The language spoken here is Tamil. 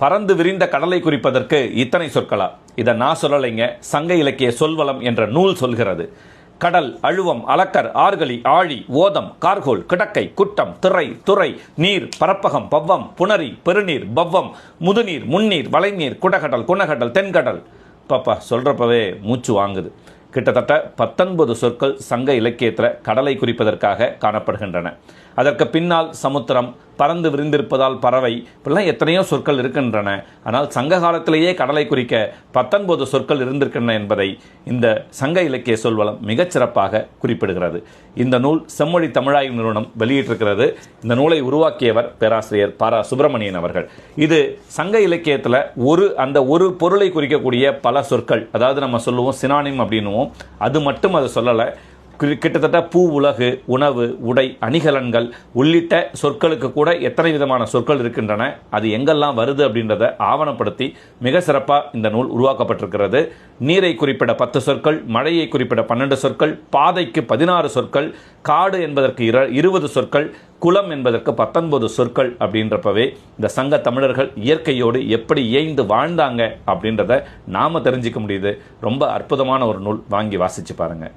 பறந்து விரிந்த கடலை குறிப்பதற்கு இத்தனை சொற்களா? இதை நான் சொல்லலைங்க, சங்க இலக்கிய சொல்வளம் என்ற நூல் சொல்கிறது. கடல், அழுவம், அளக்கர், ஆர்கலி, ஆழி, ஓதம், கார்கோல், கிடக்கை, குட்டம், திரை, துறை, நீர், பரப்பகம், பவ்வம், புணரி, பெருநீர், பவ்வம், முதுநீர், முன்னீர், வளைநீர், குடகடல், குணகடல், தென்கடல். பாப்பா சொல்றப்பவே மூச்சு வாங்குது. கிட்டத்தட்ட 19 சொற்கள் சங்க இலக்கியத்தில் கடலை குறிப்பதற்காக காணப்படுகின்றன. அதற்கு பின்னால் சமுத்திரம், பறந்து விரிந்திருப்பதால் பறவை, இப்படிலாம் எத்தனையோ சொற்கள் இருக்கின்றன. ஆனால் சங்க காலத்திலேயே கடலை குறிக்க 19 சொற்கள் இருந்திருக்கின்றன என்பதை இந்த சங்க இலக்கிய சொல்வளம் மிகச்சிறப்பாக குறிப்பிடுகிறது. இந்த நூல் செம்மொழி தமிழாய்வு நிறுவனம் வெளியிட்டிருக்கிறது. இந்த நூலை உருவாக்கியவர் பேராசிரியர் ப. சுப்பிரமணியன் அவர்கள். இது சங்க இலக்கியத்தில் ஒரு பொருளை குறிக்கக்கூடிய பல சொற்கள், அதாவது நம்ம சொல்லுவோம் சினானிம் அப்படின்னுவோம், அது மட்டும் அது சொல்லலை. கிட்டத்தட்ட பூ, உலகு, உணவு, உடை, அணிகலன்கள் உள்ளிட்ட சொற்களுக்கு கூட எத்தனை விதமான சொற்கள் இருக்கின்றன, அது எங்கெல்லாம் வருது அப்படின்றத ஆவணப்படுத்தி மிக சிறப்பாக இந்த நூல் உருவாக்கப்பட்டிருக்கிறது. நீரை குறிப்பிட 10 சொற்கள், மழையை குறிப்பிட 12 சொற்கள், பாதைக்கு 16 சொற்கள், காடு என்பதற்கு 20 சொற்கள், குலம் என்பதற்கு 19 சொற்கள். அப்படின்றப்பவே இந்த சங்க தமிழர்கள் இயற்கையோடு எப்படி இயைந்து வாழ்ந்தாங்க அப்படின்றத நாம தெரிஞ்சிக்க முடியுது. ரொம்ப அற்புதமான ஒரு நூல், வாங்கி வாசிச்சு பாருங்க.